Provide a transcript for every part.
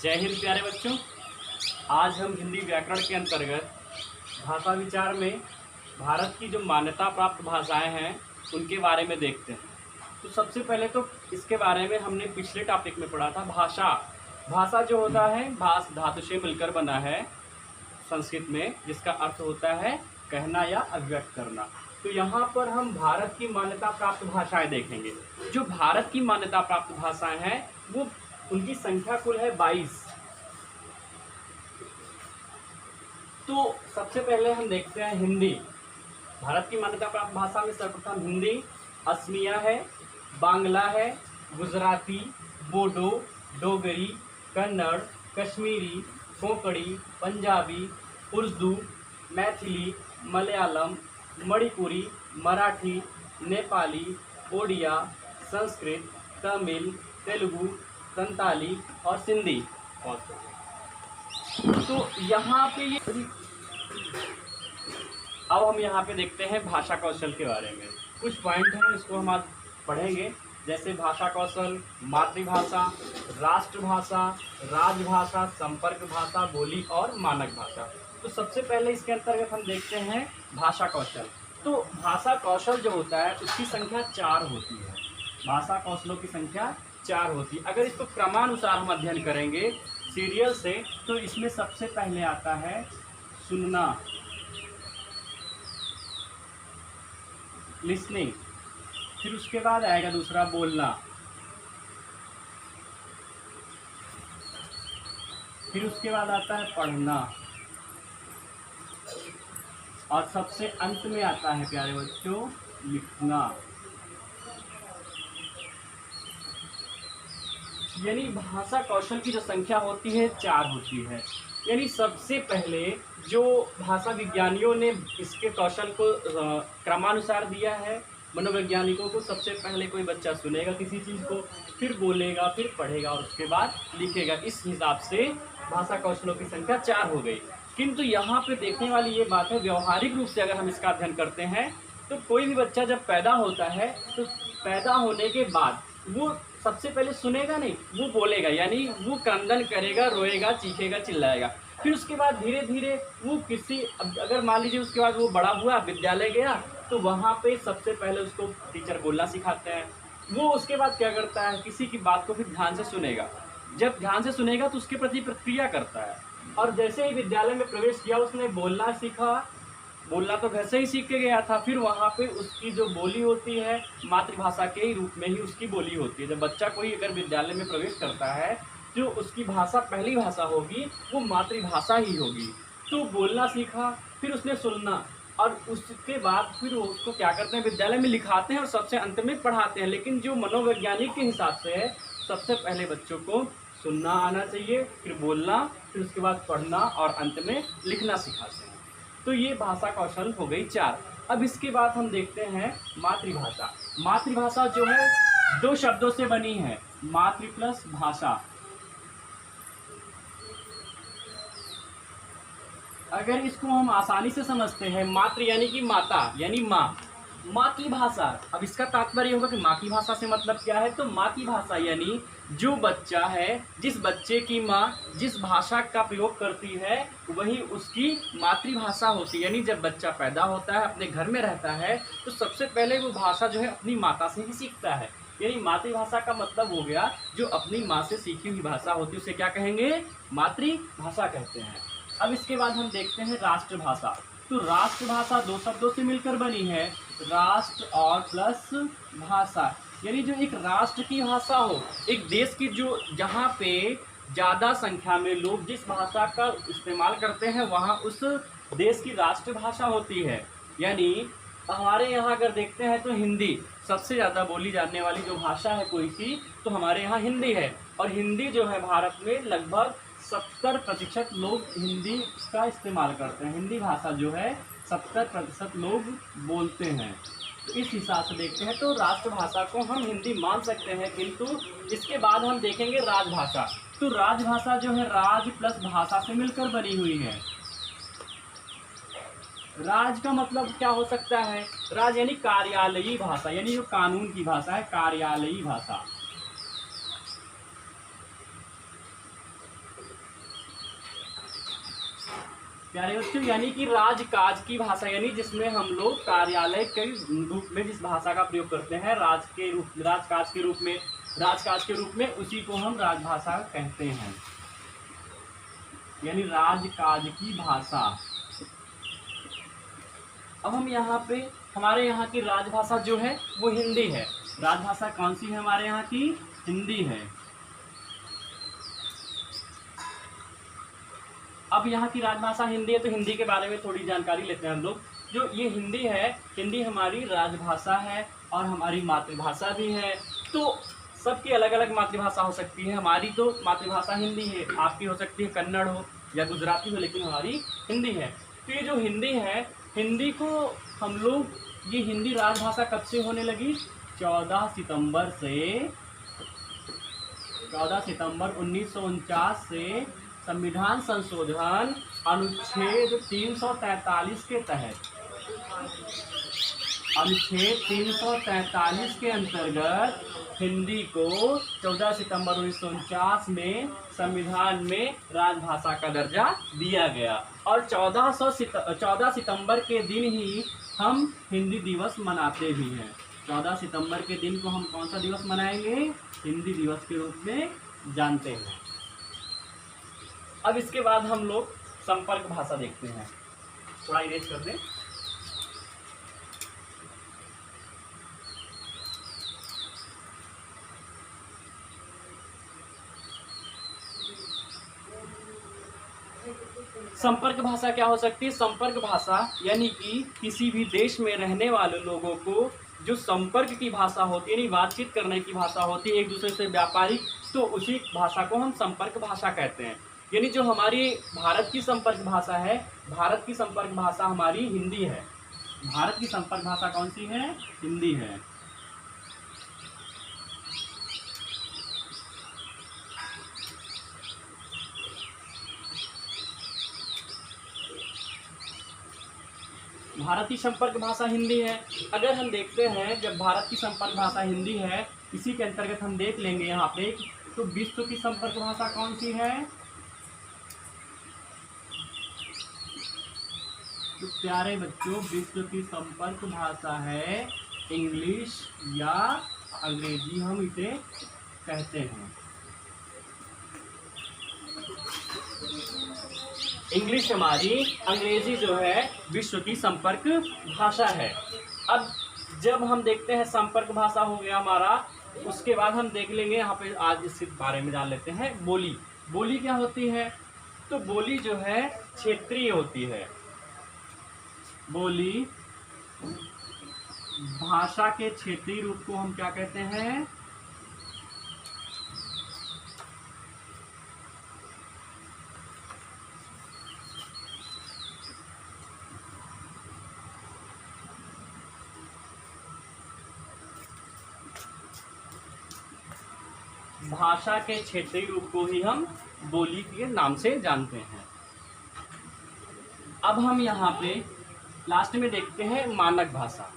जय हिंद प्यारे बच्चों। आज हम हिंदी व्याकरण के अंतर्गत भाषा विचार में भारत की जो मान्यता प्राप्त भाषाएं हैं उनके बारे में देखते हैं। तो सबसे पहले तो इसके बारे में हमने पिछले टॉपिक में पढ़ा था भाषा। भाषा जो होता है भाष धातु से मिलकर बना है संस्कृत में, जिसका अर्थ होता है कहना या अभिव्यक्त करना। तो यहाँ पर हम भारत की मान्यता प्राप्त भाषाएं देखेंगे। जो भारत की मान्यता प्राप्त भाषाएं हैं वो उनकी संख्या कुल है 22। तो सबसे पहले हम देखते हैं हिंदी। भारत की मान्यता प्राप्त भाषा में सर्वप्रथम हिंदी, असमिया है, बांग्ला है, गुजराती, बोडो, डोगरी, कन्नड़, कश्मीरी, कोंकणी, पंजाबी, उर्दू, मैथिली, मलयालम, मणिपुरी, मराठी, नेपाली, ओडिया, संस्कृत, तमिल, तेलुगु, संताली और सिंधी। तो यहाँ पे ये अब हम यहाँ पे देखते हैं भाषा कौशल के बारे में। कुछ पॉइंट हैं, इसको हम आज पढ़ेंगे। जैसे भाषा कौशल, मातृभाषा, राष्ट्रभाषा, राजभाषा, संपर्क भाषा, बोली और मानक भाषा। तो सबसे पहले इसके अंतर्गत हम देखते हैं भाषा कौशल। तो भाषा कौशल जो होता है उसकी संख्या 4 होती है। भाषा कौशलों की संख्या 4 होती है। अगर इसको क्रमानुसार हम अध्ययन करेंगे सीरियल से, तो इसमें सबसे पहले आता है सुनना, लिसनिंग। फिर उसके बाद आएगा दूसरा बोलना, फिर उसके बाद आता है पढ़ना और सबसे अंत में आता है प्यारे बच्चों लिखना। यानी भाषा कौशल की जो संख्या होती है 4 होती है। यानी सबसे पहले जो भाषा विज्ञानियों ने इसके कौशल को क्रमानुसार दिया है, मनोवैज्ञानिकों को सबसे पहले कोई बच्चा सुनेगा किसी चीज़ को, फिर बोलेगा, फिर पढ़ेगा और उसके बाद लिखेगा। इस हिसाब से भाषा कौशलों की संख्या 4 हो गई। किंतु यहाँ पे देखने वाली ये बात है, व्यवहारिक रूप से अगर हम इसका अध्ययन करते हैं तो कोई भी बच्चा जब पैदा होता है तो पैदा होने के बाद वो सबसे पहले सुनेगा नहीं, वो बोलेगा। यानी वो क्रंदन करेगा, रोएगा, चीखेगा, चिल्लाएगा। फिर उसके बाद धीरे धीरे वो किसी, अगर मान लीजिए उसके बाद वो बड़ा हुआ, विद्यालय गया, तो वहाँ पे सबसे पहले उसको टीचर बोलना सिखाते हैं। वो उसके बाद क्या करता है, किसी की बात को फिर ध्यान से सुनेगा। जब ध्यान से सुनेगा तो उसके प्रति प्रतिक्रिया करता है। और जैसे ही विद्यालय में प्रवेश किया उसने बोलना सीखा। बोलना तो घर से ही सीख के गया था। फिर वहाँ पे उसकी जो बोली होती है मातृभाषा के ही रूप में ही उसकी बोली होती है। जब बच्चा कोई अगर विद्यालय में प्रवेश करता है जो उसकी भाषा पहली भाषा होगी वो मातृभाषा ही होगी। तो बोलना सीखा, फिर उसने सुनना, और उसके बाद फिर उसको क्या करते हैं, विद्यालय में लिखाते हैं और सबसे अंत में पढ़ाते हैं। लेकिन जो मनोवैज्ञानिक के हिसाब से है, सबसे पहले बच्चों को सुनना आना चाहिए, फिर बोलना, फिर उसके बाद पढ़ना और अंत में लिखना सिखाते हैं। तो ये भाषा कौशल हो गई 4। अब इसके बाद हम देखते हैं मातृभाषा। मातृभाषा जो है 2 शब्दों से बनी है, मातृ प्लस भाषा। अगर इसको हम आसानी से समझते हैं, मातृ यानी कि माता, यानी माँ, माँ की भाषा। अब इसका तात्पर्य होगा कि माँ की भाषा से मतलब क्या है। तो माँ की भाषा यानी जो बच्चा है, जिस बच्चे की माँ जिस भाषा का प्रयोग करती है वही उसकी मातृभाषा होती है। यानी जब बच्चा पैदा होता है, अपने घर में रहता है, तो सबसे पहले वो भाषा जो है अपनी माता से ही सीखता है। यानी मातृभाषा का मतलब हो गया जो अपनी माँ से सीखी हुई भाषा होती है, उसे क्या कहेंगे, मातृभाषा कहते हैं। अब इसके बाद हम देखते हैं राष्ट्रभाषा। तो राष्ट्रभाषा 2 शब्दों से मिलकर बनी है, राष्ट्र और प्लस भाषा। यानी जो एक राष्ट्र की भाषा हो, एक देश की जो जहाँ पे ज़्यादा संख्या में लोग जिस भाषा का इस्तेमाल करते हैं वहाँ उस देश की राष्ट्रभाषा होती है। यानी हमारे यहाँ अगर देखते हैं तो हिंदी सबसे ज़्यादा बोली जाने वाली जो भाषा है कोई सी, तो हमारे यहाँ हिंदी है। और हिंदी जो है भारत में लगभग 70% लोग हिंदी का इस्तेमाल करते हैं। हिंदी भाषा जो है 70% लोग बोलते हैं। तो इस हिसाब से देखते हैं तो राष्ट्रभाषा को हम हिंदी मान सकते हैं। किंतु इसके बाद हम देखेंगे राजभाषा। तो राजभाषा जो है राज प्लस भाषा से मिलकर बनी हुई है। राज का मतलब क्या हो सकता है, राज यानी कार्यालयी भाषा, यानी जो कानून की भाषा है, कार्यालयी भाषा। प्यारे बच्चों, यानी कि राजकाज की भाषा, यानी जिसमें हम लोग कार्यालय के रूप में जिस भाषा का प्रयोग करते हैं राजकाज के रूप में उसी को हम राजभाषा कहते हैं, यानी राजकाज की भाषा। अब हम यहाँ पे हमारे यहाँ की राजभाषा जो है वो हिंदी है। राजभाषा कौन सी है हमारे यहाँ की? हिंदी है। अब यहाँ की राजभाषा हिंदी है, तो हिंदी के बारे में थोड़ी जानकारी लेते हैं हम लोग। जो ये हिंदी है, हिंदी हमारी राजभाषा है और हमारी मातृभाषा भी है। तो सबकी अलग अलग मातृभाषा हो सकती है। हमारी तो मातृभाषा हिंदी है, आपकी हो सकती है कन्नड़ हो या गुजराती हो, लेकिन हमारी हिंदी है। तो ये जो हिंदी है, हिंदी को हम लोग, ये हिंदी राजभाषा कब से होने लगी? 14 सितंबर 1949 से संविधान संशोधन अनुच्छेद 343 के तहत, अनुच्छेद 343 के अंतर्गत हिंदी को 14 सितंबर 1949 में संविधान में राजभाषा का दर्जा दिया गया। और 14 सितंबर के दिन ही हम हिंदी दिवस मनाते भी हैं। 14 सितंबर के दिन को हम कौन सा दिवस मनाएंगे? हिंदी दिवस के रूप में जानते हैं। अब इसके बाद हम लोग संपर्क भाषा देखते हैं। थोड़ा इरेज कर दें। संपर्क भाषा क्या हो सकती है? संपर्क भाषा यानी कि किसी भी देश में रहने वाले लोगों को जो संपर्क की भाषा होती है, यानी बातचीत करने की भाषा होती है एक दूसरे से व्यापारिक, तो उसी भाषा को हम संपर्क भाषा कहते हैं। यानी जो हमारी भारत की संपर्क भाषा है, भारत की संपर्क भाषा हमारी हिंदी है। भारत की संपर्क भाषा कौन सी है? हिंदी है। भारत की संपर्क भाषा हिंदी है। अगर हम देखते हैं, जब भारत की संपर्क भाषा हिंदी है, इसी के अंतर्गत हम देख लेंगे यहाँ पे, तो विश्व की संपर्क भाषा कौन सी है? तो प्यारे बच्चों, विश्व की संपर्क भाषा है इंग्लिश या अंग्रेजी, हम इसे कहते हैं। इंग्लिश हमारी, अंग्रेजी जो है विश्व की संपर्क भाषा है। अब जब हम देखते हैं संपर्क भाषा हो गया हमारा, उसके बाद हम देख लेंगे यहाँ पे, आज इस बारे में जान लेते हैं। बोली, बोली क्या होती है? तो बोली जो है क्षेत्रीय होती है। बोली भाषा के क्षेत्रीय रूप को हम क्या कहते हैं? भाषा के क्षेत्रीय रूप को ही हम बोली के नाम से जानते हैं। अब हम यहाँ पे लास्ट में देखते हैं मानक भाषा,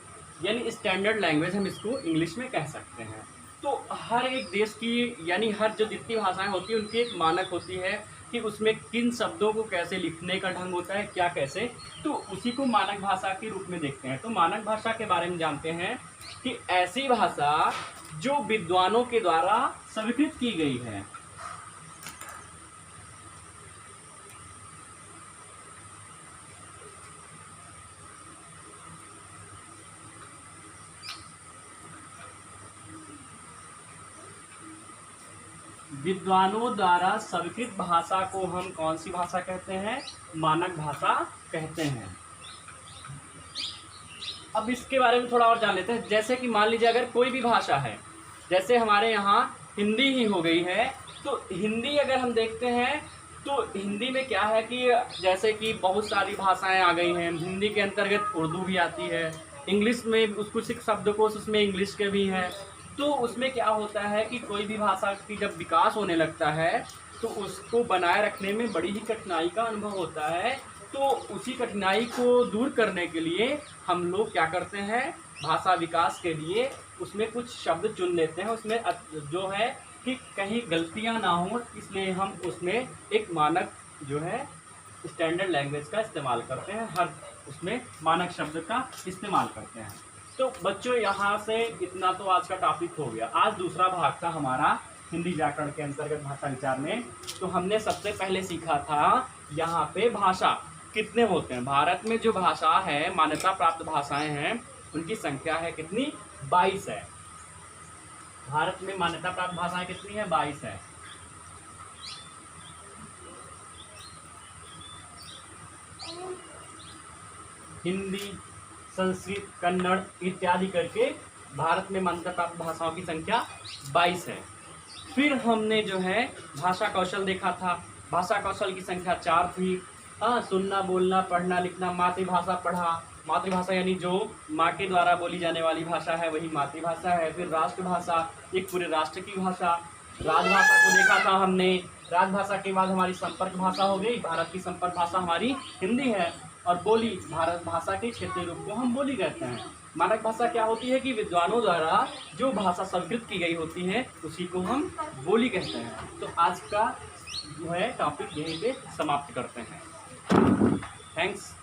यानी स्टैंडर्ड लैंग्वेज, हम इसको इंग्लिश में कह सकते हैं। तो हर एक देश की, यानी हर जो जितनी भाषाएं होती हैं उनकी एक मानक होती है कि उसमें किन शब्दों को कैसे लिखने का ढंग होता है, क्या कैसे, तो उसी को मानक भाषा के रूप में देखते हैं। तो मानक भाषा के बारे में जानते हैं कि ऐसी भाषा जो विद्वानों के द्वारा स्वीकृत की गई है। विद्वानों द्वारा स्वीकृत भाषा को हम कौन सी भाषा कहते हैं? मानक भाषा कहते हैं। अब इसके बारे में थोड़ा और जान लेते हैं। जैसे कि मान लीजिए अगर कोई भी भाषा है, जैसे हमारे यहाँ हिंदी ही हो गई है, तो हिंदी अगर हम देखते हैं तो हिंदी में क्या है कि जैसे कि बहुत सारी भाषाएं आ गई हैं। हिंदी के अंतर्गत उर्दू भी आती है, इंग्लिश में कुछ शब्दकोश उसमें इंग्लिश के भी हैं। तो उसमें क्या होता है कि कोई भी भाषा की जब विकास होने लगता है तो उसको बनाए रखने में बड़ी ही कठिनाई का अनुभव होता है। तो उसी कठिनाई को दूर करने के लिए हम लोग क्या करते हैं? भाषा विकास के लिए उसमें कुछ शब्द चुन लेते हैं, उसमें जो है कि कहीं गलतियां ना हो, इसलिए हम उसमें एक मानक जो है स्टैंडर्ड लैंग्वेज का इस्तेमाल करते हैं, हर उसमें मानक शब्द का इस्तेमाल करते हैं। तो बच्चों यहाँ से इतना तो आज का टॉपिक हो गया। आज दूसरा भाग था हमारा हिंदी व्याकरण के अंतर्गत भाषा विचार में। तो हमने सबसे पहले सीखा था यहाँ पे भाषा कितने होते हैं। भारत में जो भाषा है, मान्यता प्राप्त भाषाएं हैं, उनकी संख्या है कितनी? 22 है। भारत में मान्यता प्राप्त भाषाएं कितनी है? 22 है। हिंदी, संस्कृत, कन्नड़ इत्यादि करके भारत में मान्यता प्राप्त भाषाओं की संख्या 22 है। फिर हमने जो है भाषा कौशल देखा था। भाषा कौशल की संख्या 4 थी। हाँ, सुनना, बोलना, पढ़ना, लिखना, मातृभाषा पढ़ा। मातृभाषा यानी जो माँ के द्वारा बोली जाने वाली भाषा है वही मातृभाषा है। फिर राष्ट्रभाषा, एक पूरे राष्ट्र की भाषा। राजभाषा को देखा था हमने। राजभाषा के बाद हमारी संपर्क भाषा हो गई। भारत की संपर्क भाषा हमारी हिंदी है। और बोली, भारत भाषा के क्षेत्रीय रूप को हम बोली कहते हैं। मानक भाषा क्या होती है कि विद्वानों द्वारा जो भाषा स्वीकृत की गई होती है उसी को हम बोली कहते हैं। तो आज का जो है टॉपिक यहीं पे समाप्त करते हैं। थैंक्स।